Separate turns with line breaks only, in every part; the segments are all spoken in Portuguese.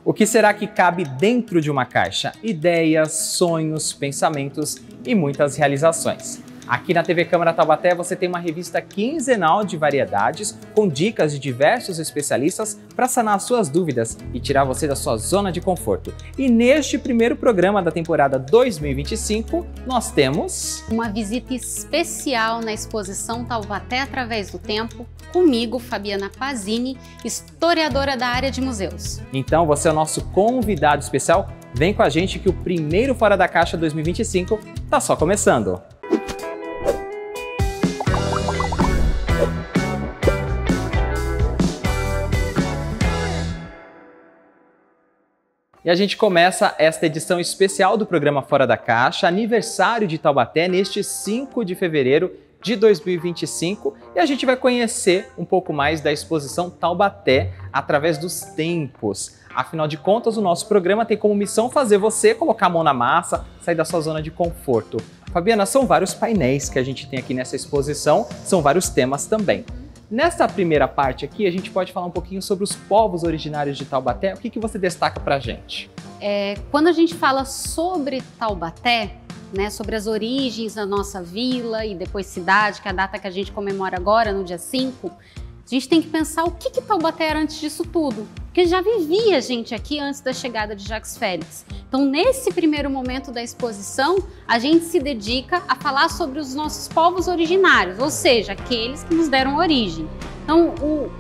O que será que cabe dentro de uma caixa? Ideias, sonhos, pensamentos e muitas realizações. Aqui na TV Câmara Taubaté você tem uma revista quinzenal de variedades com dicas de diversos especialistas para sanar suas dúvidas e tirar você da sua zona de conforto. E neste primeiro programa da temporada 2025, nós temos
uma visita especial na exposição Taubaté através do tempo, comigo, Fabiana Pazini, historiadora da área de museus.
Então você é o nosso convidado especial. Vem com a gente que o primeiro Fora da Caixa 2025 tá só começando. E a gente começa esta edição especial do programa Fora da Caixa, aniversário de Taubaté, neste 5 de fevereiro de 2025. E a gente vai conhecer um pouco mais da exposição Taubaté através dos tempos. Afinal de contas, o nosso programa tem como missão fazer você colocar a mão na massa, sair da sua zona de conforto. Fabiana, são vários painéis que a gente tem aqui nessa exposição, são vários temas também. Nessa primeira parte aqui, a gente pode falar um pouquinho sobre os povos originários de Taubaté. O que você destaca pra gente?
Quando a gente fala sobre Taubaté, né, sobre as origens da nossa vila e depois cidade, que é a data que a gente comemora agora, no dia 5, a gente tem que pensar o que Taubaté era antes disso tudo. Porque já vivia gente aqui antes da chegada de Jacques Félix. Então, nesse primeiro momento da exposição, a gente se dedica a falar sobre os nossos povos originários, ou seja, aqueles que nos deram origem. Então,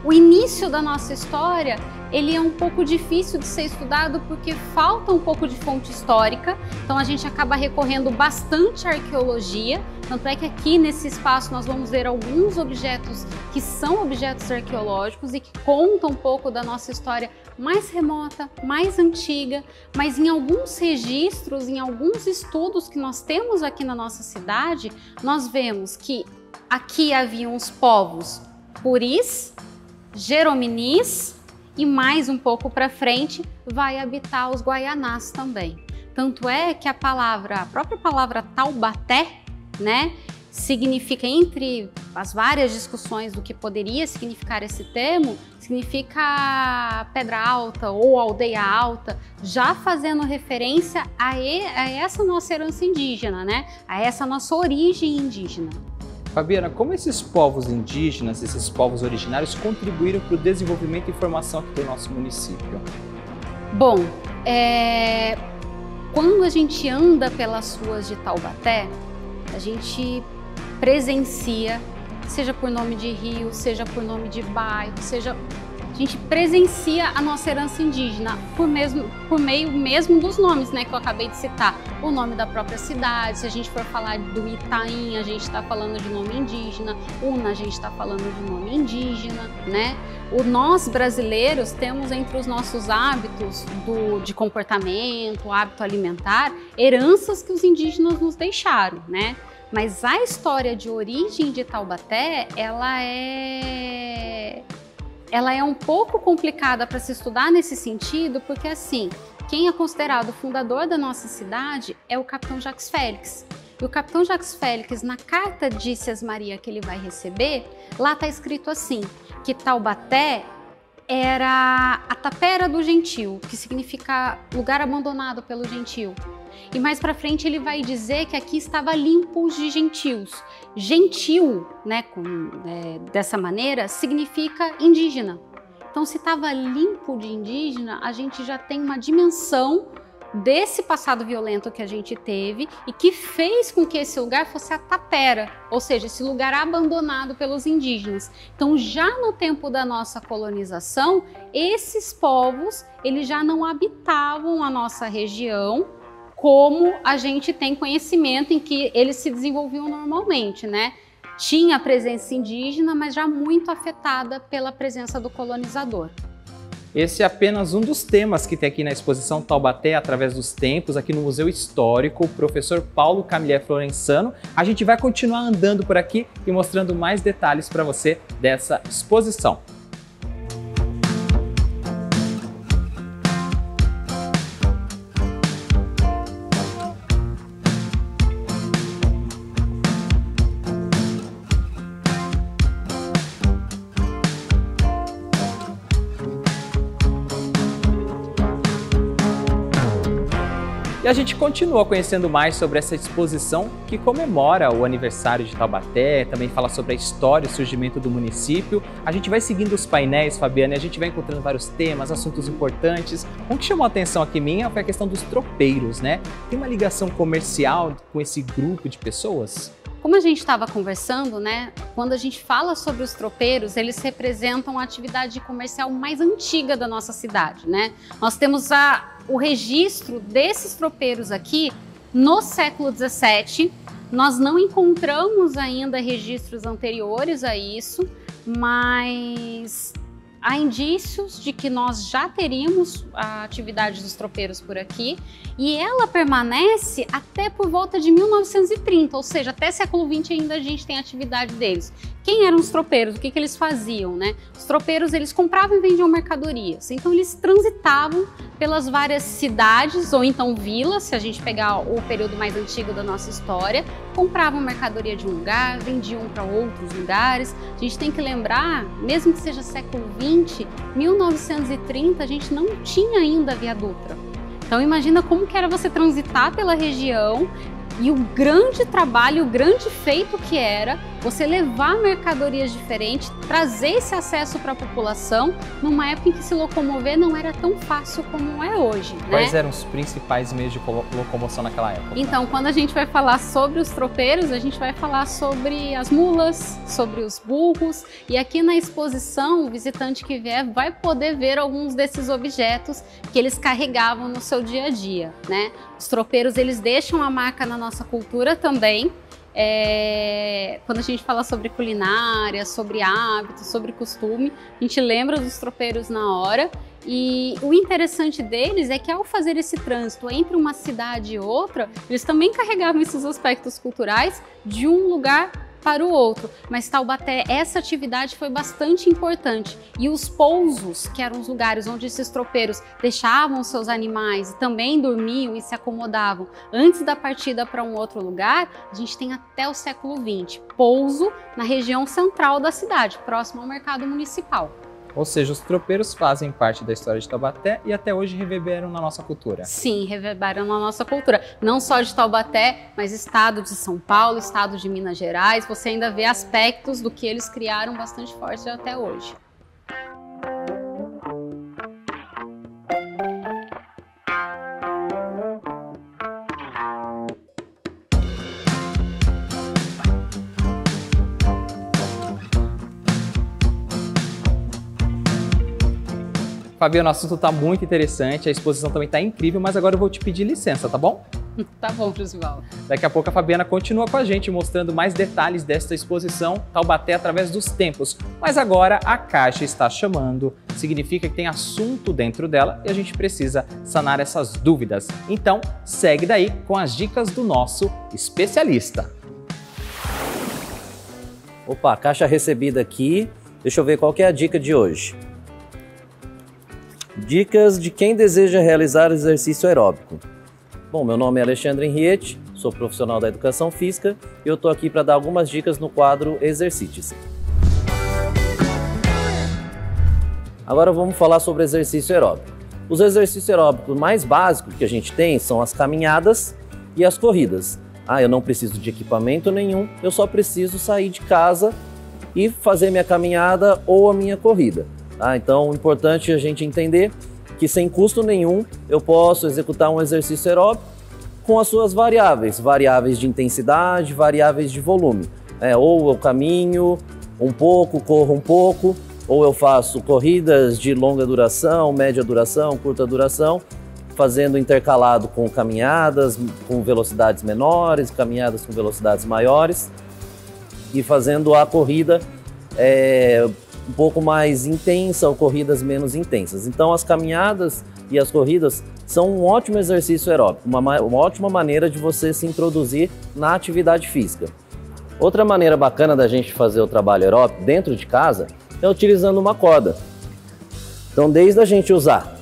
o início da nossa história, ele é um pouco difícil de ser estudado porque falta um pouco de fonte histórica, então a gente acaba recorrendo bastante à arqueologia, tanto é que aqui nesse espaço nós vamos ver alguns objetos que são objetos arqueológicos e que contam um pouco da nossa história mais remota, mais antiga, mas em alguns registros, em alguns estudos que nós temos aqui na nossa cidade, nós vemos que aqui haviam os povos Puris, Jerominis e mais um pouco para frente vai habitar os Guaianás também. Tanto é que a própria palavra Taubaté, né, significa, entre as várias discussões do que poderia significar esse termo, significa pedra alta ou aldeia alta, já fazendo referência a essa nossa herança indígena, né, a essa nossa origem indígena.
Fabiana, como esses povos indígenas, esses povos originários contribuíram para o desenvolvimento e formação aqui do nosso município?
Bom, quando a gente anda pelas ruas de Taubaté, a gente presencia, seja por nome de rio, seja por nome de bairro, a gente presencia a nossa herança indígena por meio mesmo dos nomes, né, que eu acabei de citar. O nome da própria cidade, se a gente for falar do Itaim, a gente está falando de nome indígena, Una, a gente está falando de nome indígena, né? Nós brasileiros temos entre os nossos hábitos de comportamento, hábito alimentar, heranças que os indígenas nos deixaram, né? Mas a história de origem de Taubaté, ela é um pouco complicada para se estudar nesse sentido, porque assim, quem é considerado o fundador da nossa cidade é o capitão Jacques Félix. E o capitão Jacques Félix, na carta de Sesmaria que ele vai receber, lá está escrito assim, que Taubaté era a tapera do gentil, que significa lugar abandonado pelo gentil. E mais para frente ele vai dizer que aqui estava limpo de gentios. Gentil, né, dessa maneira, significa indígena. Então, se estava limpo de indígena, a gente já tem uma dimensão desse passado violento que a gente teve e que fez com que esse lugar fosse a tapera, ou seja, esse lugar abandonado pelos indígenas. Então, já no tempo da nossa colonização, esses povos, eles já não habitavam a nossa região como a gente tem conhecimento em que eles se desenvolviam normalmente, né? Tinha a presença indígena, mas já muito afetada pela presença do colonizador.
Esse é apenas um dos temas que tem aqui na exposição Taubaté através dos tempos, aqui no Museu Histórico, o professor Paulo Camilé Florensano. A gente vai continuar andando por aqui e mostrando mais detalhes para você dessa exposição. E a gente continua conhecendo mais sobre essa exposição que comemora o aniversário de Taubaté, também fala sobre a história e o surgimento do município. A gente vai seguindo os painéis, Fabiana, e a gente vai encontrando vários temas, assuntos importantes. Um que chamou a atenção aqui minha foi a questão dos tropeiros, né? Tem uma ligação comercial com esse grupo de pessoas?
Como a gente estava conversando, né? Quando a gente fala sobre os tropeiros, eles representam a atividade comercial mais antiga da nossa cidade, né? Nós temos o registro desses tropeiros aqui no século XVII. Nós não encontramos ainda registros anteriores a isso, mas há indícios de que nós já teríamos a atividade dos tropeiros por aqui, e ela permanece até por volta de 1930, ou seja, até século XX ainda a gente tem a atividade deles. Quem eram os tropeiros? O que eles faziam, né? Os tropeiros, eles compravam e vendiam mercadorias, então eles transitavam pelas várias cidades ou então vilas, se a gente pegar o período mais antigo da nossa história, compravam mercadoria de um lugar, vendiam para outros lugares. A gente tem que lembrar, mesmo que seja século XX, 1930 a gente não tinha ainda a Via Dutra. Então imagina como que era você transitar pela região e o grande trabalho, o grande feito que era você levar mercadorias diferentes, trazer esse acesso para a população numa época em que se locomover não era tão fácil como é hoje.
Quais eram os principais meios de locomoção naquela época?
Então, quando a gente vai falar sobre os tropeiros, a gente vai falar sobre as mulas, sobre os burros, e aqui na exposição, o visitante que vier vai poder ver alguns desses objetos que eles carregavam no seu dia a dia, né? Os tropeiros, eles deixam a marca na nossa cultura também. Quando a gente fala sobre culinária, sobre hábitos, sobre costume, a gente lembra dos tropeiros na hora. E o interessante deles é que ao fazer esse trânsito entre uma cidade e outra, eles também carregavam esses aspectos culturais de um lugar para o outro. Mas Taubaté, essa atividade foi bastante importante. E os pousos, que eram os lugares onde esses tropeiros deixavam seus animais e também dormiam e se acomodavam antes da partida para um outro lugar, a gente tem até o século XX. Pouso na região central da cidade, próximo ao mercado municipal.
Ou seja, os tropeiros fazem parte da história de Taubaté e até hoje reverberam na nossa cultura.
Sim, reverberam na nossa cultura. Não só de Taubaté, mas estado de São Paulo, estado de Minas Gerais. Você ainda vê aspectos do que eles criaram bastante forte até hoje.
Fabiana, o assunto está muito interessante, a exposição também está incrível, mas agora eu vou te pedir licença, tá bom?
Tá bom, Josivaldo.
Daqui a pouco a Fabiana continua com a gente, mostrando mais detalhes desta exposição Taubaté através dos tempos. Mas agora a caixa está chamando, significa que tem assunto dentro dela e a gente precisa sanar essas dúvidas. Então, segue daí com as dicas do nosso especialista.
Opa, caixa recebida aqui. Deixa eu ver qual que é a dica de hoje. Dicas de quem deseja realizar exercício aeróbico. Bom, meu nome é Alexandre Henriette, sou profissional da educação física e eu estou aqui para dar algumas dicas no quadro Exercite-se. Agora vamos falar sobre exercício aeróbico. Os exercícios aeróbicos mais básicos que a gente tem são as caminhadas e as corridas. Eu não preciso de equipamento nenhum, eu só preciso sair de casa e fazer minha caminhada ou a minha corrida. Então, é importante a gente entender que sem custo nenhum eu posso executar um exercício aeróbico com as suas variáveis de intensidade, variáveis de volume. Ou eu caminho um pouco, corro um pouco, ou eu faço corridas de longa duração, média duração, curta duração, fazendo intercalado com caminhadas com velocidades menores, caminhadas com velocidades maiores e fazendo a corrida um pouco mais intensa ou corridas menos intensas. Então as caminhadas e as corridas são um ótimo exercício aeróbico, uma ótima maneira de você se introduzir na atividade física. Outra maneira bacana da gente fazer o trabalho aeróbico dentro de casa é utilizando uma corda. Então desde a gente usar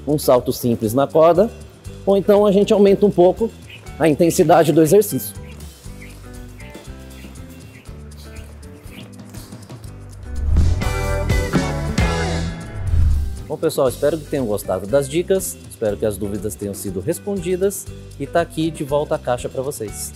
um salto simples na corda, ou então a gente aumenta um pouco a intensidade do exercício. Bom, pessoal, espero que tenham gostado das dicas, espero que as dúvidas tenham sido respondidas e tá aqui de volta a caixa para vocês.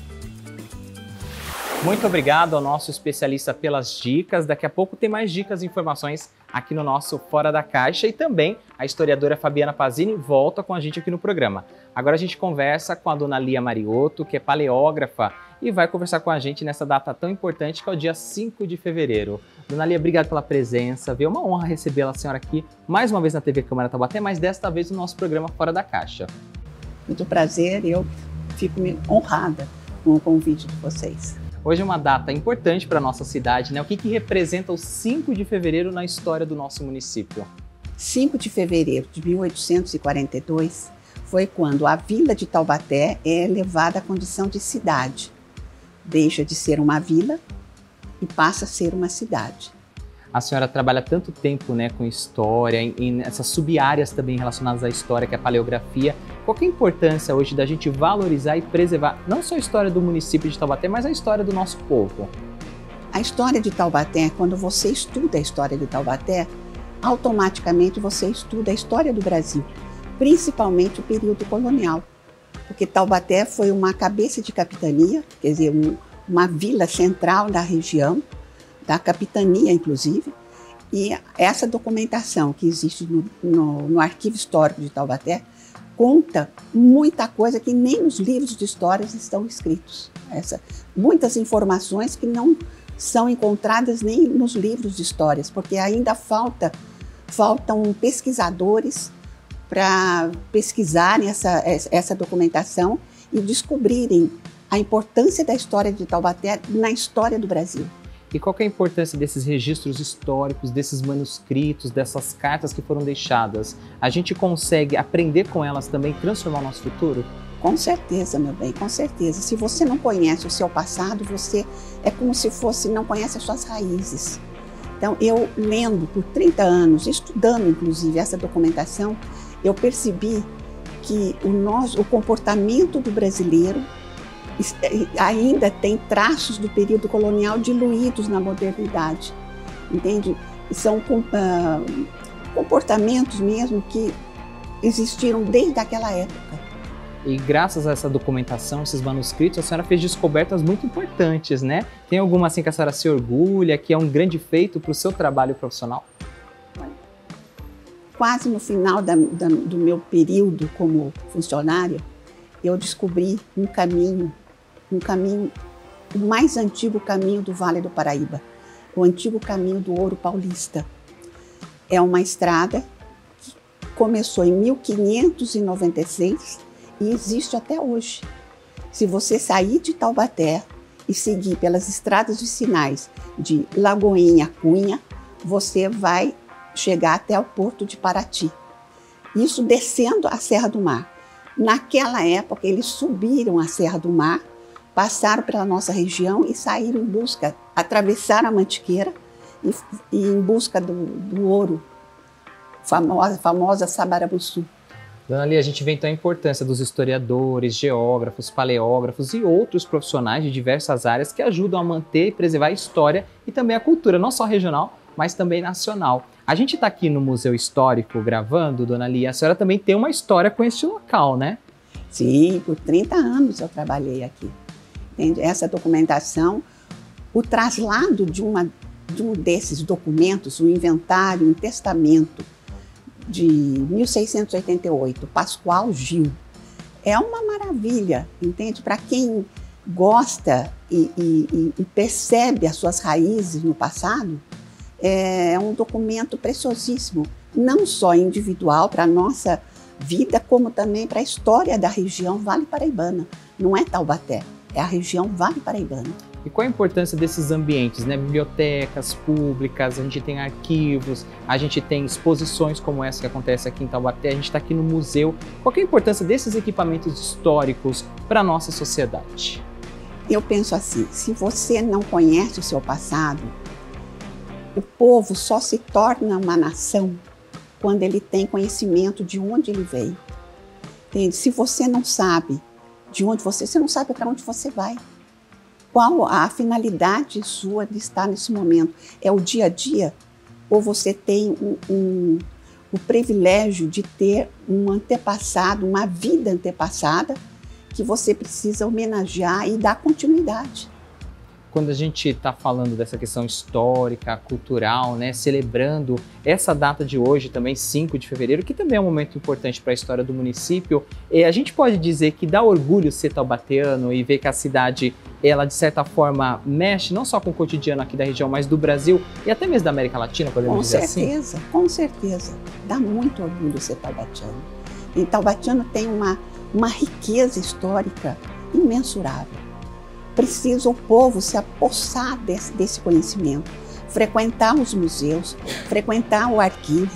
Muito obrigado ao nosso especialista pelas dicas. Daqui a pouco tem mais dicas e informações aqui no nosso Fora da Caixa e também a historiadora Fabiana Pazini volta com a gente aqui no programa. Agora a gente conversa com a dona Lia Mariotto, que é paleógrafa e vai conversar com a gente nessa data tão importante que é o dia 5 de fevereiro. Dona Lia, obrigado pela presença, viu? É uma honra recebê-la, a senhora, aqui mais uma vez na TV Câmara Taubaté, mas desta vez no nosso programa Fora da Caixa.
Muito prazer, eu fico honrada com o convite de vocês.
Hoje é uma data importante para a nossa cidade, né? O que representa o 5 de fevereiro na história do nosso município?
5 de fevereiro de 1842 foi quando a vila de Taubaté é elevada à condição de cidade. Deixa de ser uma vila e passa a ser uma cidade.
A senhora trabalha tanto tempo, né, com história, em essas sub-áreas também relacionadas à história, que é a paleografia. Qual que é a importância hoje da gente valorizar e preservar não só a história do município de Taubaté, mas a história do nosso povo?
A história de Taubaté, quando você estuda a história de Taubaté, automaticamente você estuda a história do Brasil, principalmente o período colonial. Porque Taubaté foi uma cabeça de capitania, quer dizer, uma vila central da região, da capitania, inclusive, e essa documentação que existe no Arquivo Histórico de Taubaté conta muita coisa que nem nos livros de histórias estão escritos. Muitas informações que não são encontradas nem nos livros de histórias, porque ainda faltam pesquisadores para pesquisarem essa documentação e descobrirem a importância da história de Taubaté na história do Brasil.
E qual que é a importância desses registros históricos, desses manuscritos, dessas cartas que foram deixadas? A gente consegue aprender com elas também, transformar o nosso futuro?
Com certeza, meu bem, com certeza. Se você não conhece o seu passado, você é como se não conhece as suas raízes. Então, eu lendo por 30 anos, estudando inclusive essa documentação, eu percebi que o comportamento do brasileiro ainda tem traços do período colonial diluídos na modernidade, entende? São comportamentos mesmo que existiram desde aquela época.
E graças a essa documentação, esses manuscritos, a senhora fez descobertas muito importantes, né? Tem alguma assim que a senhora se orgulha, que é um grande feito para o seu trabalho profissional?
Quase no final do meu período como funcionária, eu descobri um caminho, o mais antigo caminho do Vale do Paraíba, o antigo caminho do Ouro Paulista. É uma estrada que começou em 1596 e existe até hoje. Se você sair de Taubaté e seguir pelas estradas vicinais de Lagoinha, Cunha, você vai chegar até o Porto de Paraty. Isso descendo a Serra do Mar. Naquela época, eles subiram a Serra do Mar, passaram pela nossa região e saíram em busca, atravessaram a Mantiqueira e em busca do ouro, famosa Sabarabuçu.
Dona Lia, a gente vê então a importância dos historiadores, geógrafos, paleógrafos e outros profissionais de diversas áreas que ajudam a manter e preservar a história e também a cultura, não só regional, mas também nacional. A gente está aqui no Museu Histórico gravando, Dona Lia, a senhora também tem uma história com este local, né?
Sim, por 30 anos eu trabalhei aqui. Entende? Essa documentação, o traslado de um desses documentos, o inventário, um testamento de 1688, Pascoal Gil, é uma maravilha, entende? Para quem gosta e percebe as suas raízes no passado, é um documento preciosíssimo, não só individual para a nossa vida, como também para a história da região Vale Paraibana. Não é Taubaté, é a região Vale Paraibana.
E qual a importância desses ambientes, né? Bibliotecas públicas, a gente tem arquivos, a gente tem exposições como essa que acontece aqui em Taubaté, a gente está aqui no museu. Qual que é a importância desses equipamentos históricos para a nossa sociedade?
Eu penso assim, se você não conhece o seu passado, o povo só se torna uma nação quando ele tem conhecimento de onde ele veio. Entende? Se você não sabe de onde você não sabe para onde você vai. Qual a finalidade sua de estar nesse momento? É o dia a dia? Ou você tem o privilégio de ter um antepassado, uma vida antepassada, que você precisa homenagear e dar continuidade.
Quando a gente está falando dessa questão histórica, cultural, né, celebrando essa data de hoje também, 5 de fevereiro, que também é um momento importante para a história do município, a gente pode dizer que dá orgulho ser taubateano e ver que a cidade, ela de certa forma mexe não só com o cotidiano aqui da região, mas do Brasil e até mesmo da América Latina, podemos dizer assim?
Com certeza. Dá muito orgulho ser taubatiano. E taubatiano tem uma riqueza histórica imensurável. Precisa o povo se apossar desse conhecimento, frequentar os museus, frequentar o arquivo.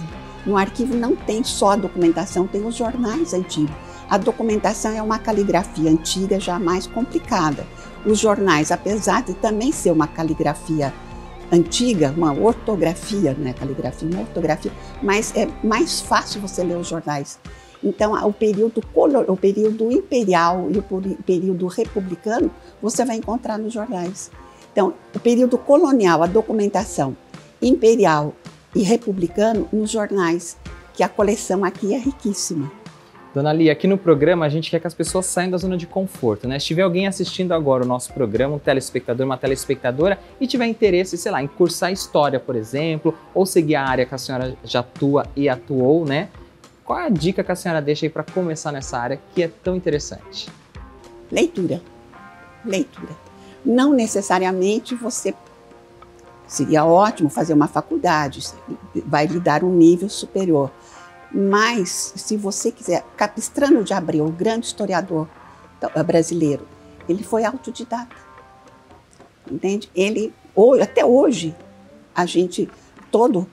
No arquivo não tem só a documentação, tem os jornais antigos. A documentação é uma caligrafia antiga, já mais complicada. Os jornais, apesar de também ser uma caligrafia antiga, uma ortografia, não é caligrafia, uma ortografia, mas é mais fácil você ler os jornais. Então, o período imperial e o período republicano, você vai encontrar nos jornais. Então, o período colonial, a documentação imperial e republicano nos jornais, que a coleção aqui é riquíssima.
Dona Lia, aqui no programa a gente quer que as pessoas saiam da zona de conforto, né? Se tiver alguém assistindo agora o nosso programa, um telespectador, uma telespectadora, e tiver interesse, sei lá, em cursar história, por exemplo, ou seguir a área que a senhora já atua e atuou, né? Qual é a dica que a senhora deixa aí para começar nessa área que é tão interessante?
Leitura. Leitura. Não necessariamente você... Seria ótimo fazer uma faculdade, vai lhe dar um nível superior. Mas, se você quiser... Capistrano de Abreu, o grande historiador brasileiro, ele foi autodidata. Entende? Ele, até hoje,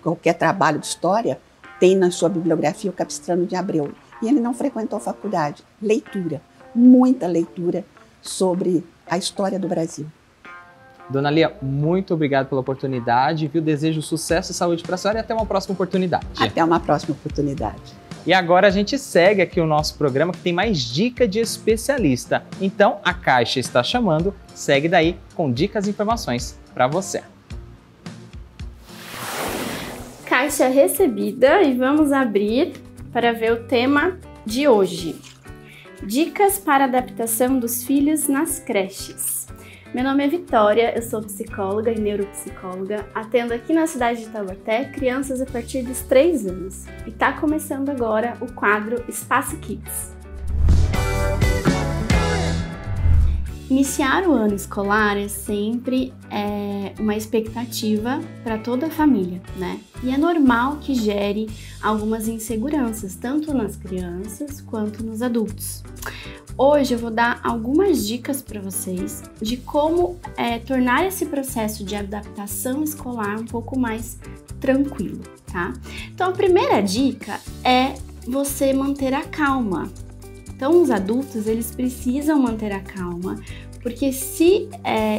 qualquer trabalho de história, tem na sua bibliografia o Capistrano de Abreu. E ele não frequentou faculdade. Leitura, muita leitura sobre a história do Brasil.
Dona Lia, muito obrigado pela oportunidade, viu? Desejo sucesso e saúde para a senhora e até uma próxima oportunidade.
Até uma próxima oportunidade.
E agora a gente segue aqui o nosso programa que tem mais dica de especialista. Então, a Caixa está chamando, segue daí com dicas e informações para você.
Caixa recebida e vamos abrir para ver o tema de hoje. Dicas para adaptação dos filhos nas creches. Meu nome é Vitória, eu sou psicóloga e neuropsicóloga, atendo aqui na cidade de Taubaté crianças a partir dos 3 anos. E está começando agora o quadro Espaço Kids. Iniciar o ano escolar é sempre uma expectativa para toda a família, né? E é normal que gere algumas inseguranças, tanto nas crianças quanto nos adultos. Hoje eu vou dar algumas dicas para vocês de como tornar esse processo de adaptação escolar um pouco mais tranquilo, tá? Então a primeira dica é você manter a calma. Então os adultos, eles precisam manter a calma, porque se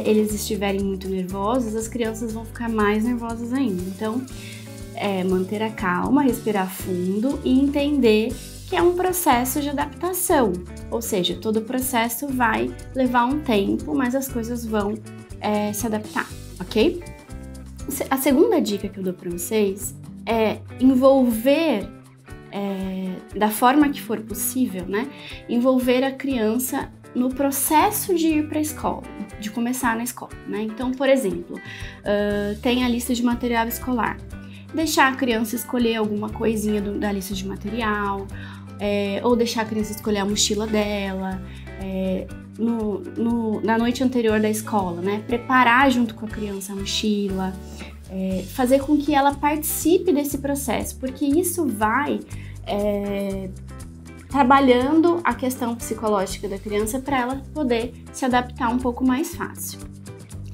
eles estiverem muito nervosos, as crianças vão ficar mais nervosas ainda. Então, manter a calma, respirar fundo e entender que é um processo de adaptação. Ou seja, todo o processo vai levar um tempo, mas as coisas vão se adaptar, ok? A segunda dica que eu dou para vocês é envolver, da forma que for possível, né? Envolver a criança no processo de ir para a escola, de começar na escola, né? Então, por exemplo, tem a lista de material escolar. Deixar a criança escolher alguma coisinha da lista de material, ou deixar a criança escolher a mochila dela, na noite anterior da escola, né? Preparar junto com a criança a mochila, fazer com que ela participe desse processo, porque isso vai trabalhando a questão psicológica da criança para ela poder se adaptar um pouco mais fácil.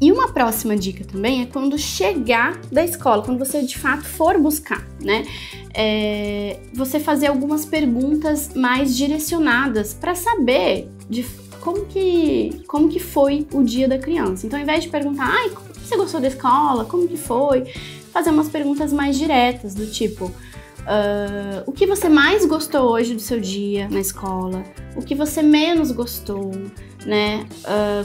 E uma próxima dica também é quando chegar da escola, quando você de fato for buscar, né? Você fazer algumas perguntas mais direcionadas para saber como que foi o dia da criança. Então, ao invés de perguntar, você gostou da escola? Como que foi? Fazer umas perguntas mais diretas, do tipo, o que você mais gostou hoje do seu dia na escola, o que você menos gostou, né?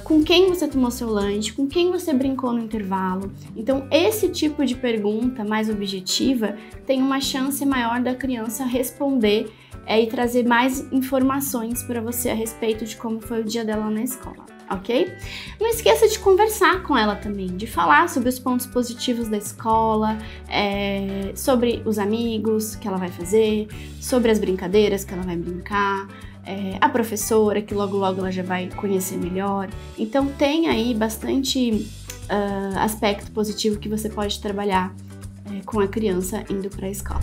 Com quem você tomou seu lanche, com quem você brincou no intervalo. Então, esse tipo de pergunta mais objetiva tem uma chance maior da criança responder e trazer mais informações para você a respeito de como foi o dia dela na escola, ok? Não esqueça de conversar com ela também, de falar sobre os pontos positivos da escola, sobre os amigos que ela vai fazer, sobre as brincadeiras que ela vai brincar, a professora que logo logo ela já vai conhecer melhor. Então tem aí bastante aspecto positivo que você pode trabalhar com a criança indo para a escola.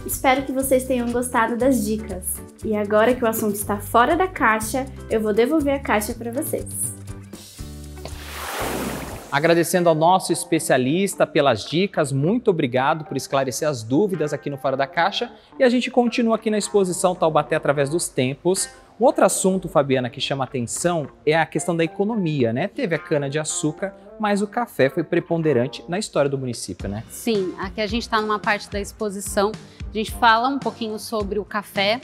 Espero que vocês tenham gostado das dicas. E agora que o assunto está fora da caixa, eu vou devolver a caixa para vocês.
Agradecendo ao nosso especialista pelas dicas, muito obrigado por esclarecer as dúvidas aqui no Fora da Caixa. E a gente continua aqui na exposição Taubaté através dos tempos. Um outro assunto, Fabiana, que chama atenção é a questão da economia, né? Teve a cana-de-açúcar, mas o café foi preponderante na história do município, né?
Sim, aqui a gente está numa parte da exposição, a gente fala um pouquinho sobre o café.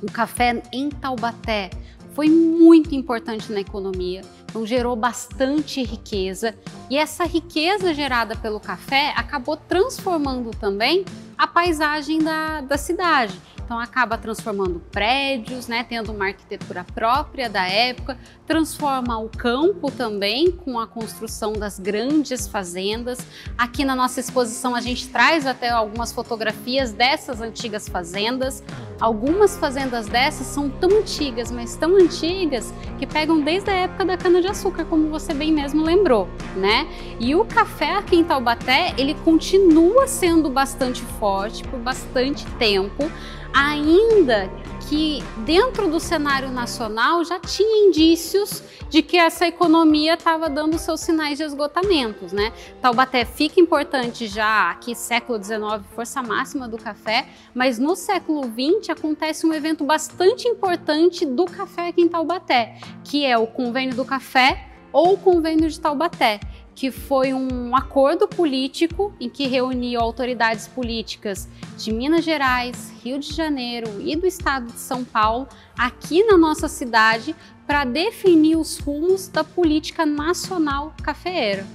O café em Taubaté foi muito importante na economia, então gerou bastante riqueza. E essa riqueza gerada pelo café acabou transformando também a paisagem da cidade. Então acaba transformando prédios, né, tendo uma arquitetura própria da época, transforma o campo também com a construção das grandes fazendas. Aqui na nossa exposição a gente traz até algumas fotografias dessas antigas fazendas. Algumas fazendas dessas são tão antigas, mas tão antigas que pegam desde a época da cana-de-açúcar, como você bem mesmo lembrou, né? E o café aqui em Taubaté, ele continua sendo bastante forte por bastante tempo, ainda que dentro do cenário nacional já tinha indícios de que essa economia estava dando seus sinais de esgotamentos, né? Taubaté fica importante já aqui, século XIX, força máxima do café, mas no século XX acontece um evento bastante importante do café aqui em Taubaté, que é o Convênio do Café ou o Convênio de Taubaté, que foi um acordo político em que reuniu autoridades políticas de Minas Gerais, Rio de Janeiro e do estado de São Paulo, aqui na nossa cidade, para definir os rumos da política nacional cafeeira.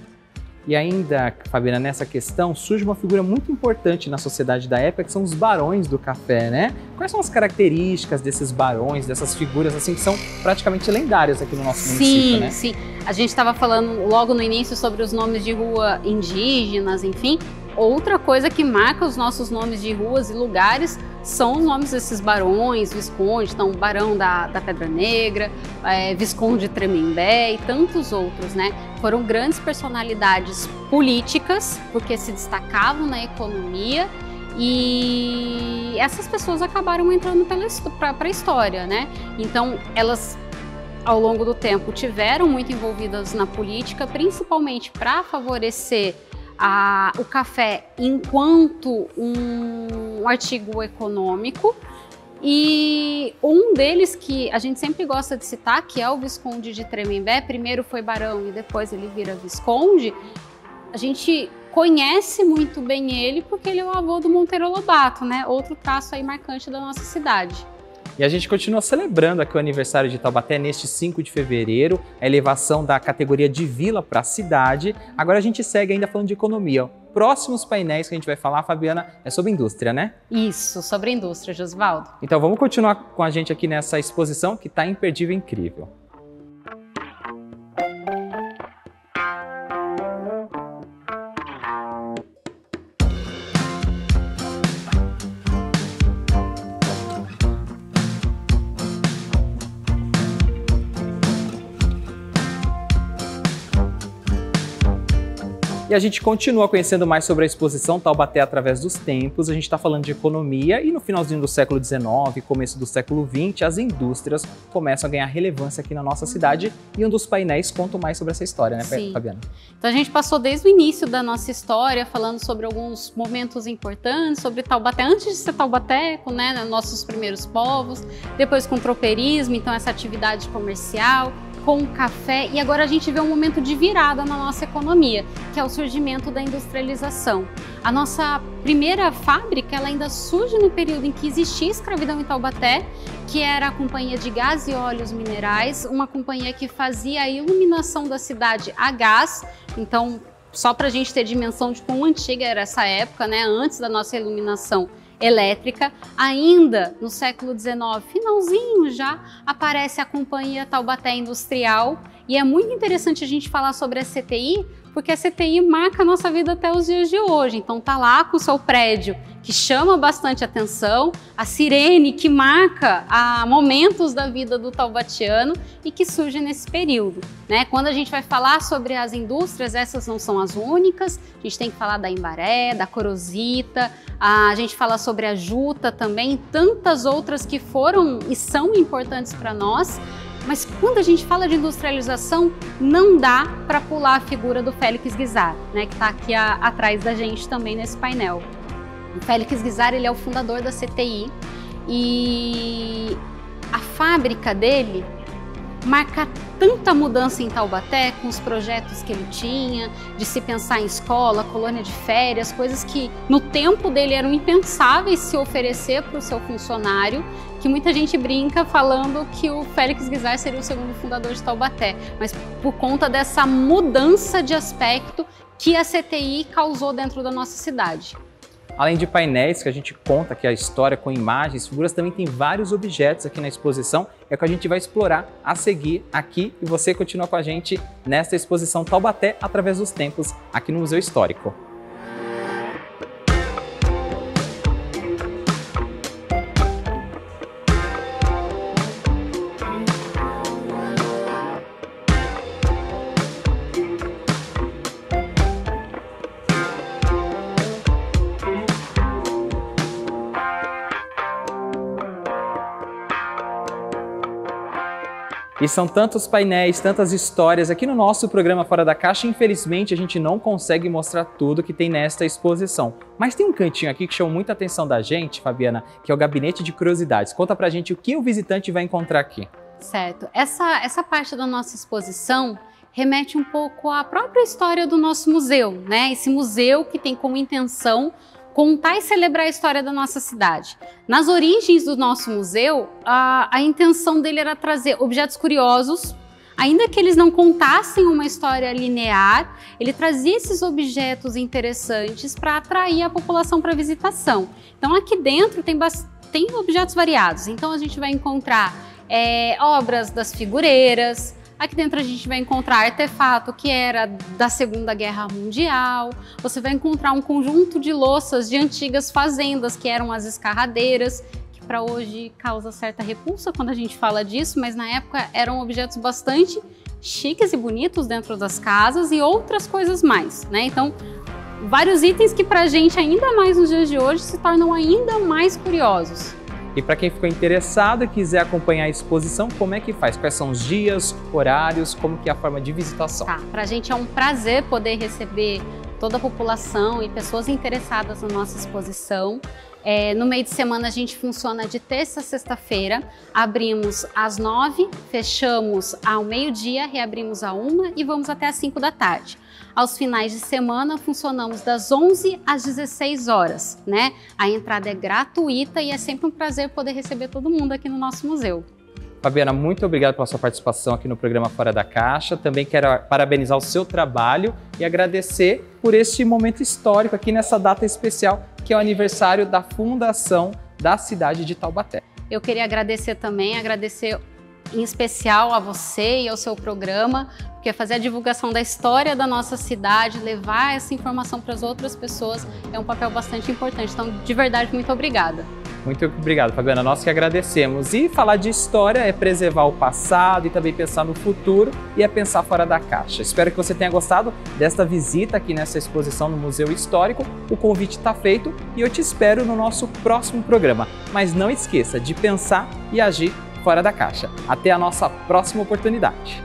E ainda, Fabiana, nessa questão surge uma figura muito importante na sociedade da época, que são os barões do café, né? Quais são as características desses barões, dessas figuras assim que são praticamente lendárias aqui no nosso município, né?
Sim, a gente estava falando logo no início sobre os nomes de rua indígenas, enfim. Outra coisa que marca os nossos nomes de ruas e lugares são os nomes desses barões, visconde, então Barão da Pedra Negra, Visconde de Tremembé e tantos outros, né? Foram grandes personalidades políticas, porque se destacavam na economia, e essas pessoas acabaram entrando para a história, né? Então, elas, ao longo do tempo, tiveram muito envolvidas na política, principalmente para favorecer o café enquanto um artigo econômico. E um deles que a gente sempre gosta de citar, que é o Visconde de Tremembé, primeiro foi barão e depois ele vira visconde, a gente conhece muito bem ele porque ele é o avô do Monteiro Lobato, né? Outro traço aí marcante da nossa cidade.
E a gente continua celebrando aqui o aniversário de Taubaté neste 5 de fevereiro, a elevação da categoria de vila para a cidade. Agora a gente segue ainda falando de economia. Próximos painéis que a gente vai falar, Fabiana, é sobre indústria, né?
Isso, sobre indústria, Josivaldo.
Então vamos continuar com a gente aqui nessa exposição que está imperdível e incrível. E a gente continua conhecendo mais sobre a exposição Taubaté através dos tempos. A gente está falando de economia e no finalzinho do século XIX, começo do século XX, as indústrias começam a ganhar relevância aqui na nossa cidade e um dos painéis conta mais sobre essa história, né,
Sim.
Fabiana?
Então a gente passou desde o início da nossa história falando sobre alguns momentos importantes, sobre Taubaté, antes de ser taubateco, né, nossos primeiros povos, depois com o tropeirismo, então essa atividade comercial, com café, e agora a gente vê um momento de virada na nossa economia, que é o surgimento da industrialização. A nossa primeira fábrica, ela ainda surge no período em que existia escravidão em Taubaté, que era a Companhia de Gás e Óleos Minerais, uma companhia que fazia a iluminação da cidade a gás. Então, só para a gente ter dimensão de quão antiga era essa época, né, antes da nossa iluminação elétrica. Ainda no século XIX, finalzinho já, aparece a Companhia Taubaté Industrial, e é muito interessante a gente falar sobre a CTI, porque a CTI marca a nossa vida até os dias de hoje. Então tá lá com o seu prédio, que chama bastante atenção, a sirene que marca momentos da vida do taubatiano e que surge nesse período, né? Quando a gente vai falar sobre as indústrias, essas não são as únicas, a gente tem que falar da Embaré, da Corosita, a gente fala sobre a Juta também, tantas outras que foram e são importantes para nós. Mas quando a gente fala de industrialização, não dá para pular a figura do Félix Guizar, né, que está aqui atrás da gente também nesse painel. O Félix Guizar, ele é o fundador da CTI, e a fábrica dele marca tanta mudança em Taubaté, com os projetos que ele tinha, de se pensar em escola, colônia de férias, coisas que no tempo dele eram impensáveis se oferecer para o seu funcionário, que muita gente brinca falando que o Félix Guizar seria o segundo fundador de Taubaté, mas por conta dessa mudança de aspecto que a CTI causou dentro da nossa cidade.
Além de painéis que a gente conta aqui a história com imagens, figuras, também tem vários objetos aqui na exposição, é o que a gente vai explorar a seguir aqui, e você continua com a gente nesta exposição Taubaté através dos tempos aqui no Museu Histórico. E são tantos painéis, tantas histórias aqui no nosso programa Fora da Caixa. Infelizmente, a gente não consegue mostrar tudo que tem nesta exposição. Mas tem um cantinho aqui que chamou muita atenção da gente, Fabiana, que é o Gabinete de Curiosidades. Conta pra gente o que o visitante vai encontrar aqui.
Certo. Essa parte da nossa exposição remete um pouco à própria história do nosso museu, né? Esse museu que tem como intenção contar e celebrar a história da nossa cidade. Nas origens do nosso museu, a intenção dele era trazer objetos curiosos, ainda que eles não contassem uma história linear, ele trazia esses objetos interessantes para atrair a população para visitação. Então aqui dentro tem objetos variados, então a gente vai encontrar obras das figureiras. Aqui dentro a gente vai encontrar artefato que era da Segunda Guerra Mundial. Você vai encontrar um conjunto de louças de antigas fazendas, que eram as escarradeiras, que para hoje causa certa repulsa quando a gente fala disso, mas na época eram objetos bastante chiques e bonitos dentro das casas, e outras coisas mais, né? Então, vários itens que pra gente, ainda mais nos dias de hoje, se tornam ainda mais curiosos.
E para quem ficou interessado e quiser acompanhar a exposição, como é que faz? Quais são os dias, horários, como que é a forma de visitação?
Tá, para a gente é um prazer poder receber toda a população e pessoas interessadas na nossa exposição. No meio de semana a gente funciona de terça a sexta-feira, abrimos às 9, fechamos ao meio-dia, reabrimos à 1 e vamos até às 5 da tarde. Aos finais de semana funcionamos das 11 às 16 horas, né? A entrada é gratuita e é sempre um prazer poder receber todo mundo aqui no nosso museu.
Fabiana, muito obrigado pela sua participação aqui no programa Fora da Caixa. Também quero parabenizar o seu trabalho e agradecer por este momento histórico aqui nessa data especial, que é o aniversário da fundação da cidade de Taubaté.
Eu queria agradecer também, em especial a você e ao seu programa, porque fazer a divulgação da história da nossa cidade, levar essa informação para as outras pessoas é um papel bastante importante. Então, de verdade, muito obrigada.
Muito obrigado, Fabiana. Nós que agradecemos. E falar de história é preservar o passado e também pensar no futuro, e é pensar fora da caixa. Espero que você tenha gostado desta visita aqui nessa exposição no Museu Histórico. O convite está feito e eu te espero no nosso próximo programa. Mas não esqueça de pensar e agir fora da caixa. Até a nossa próxima oportunidade.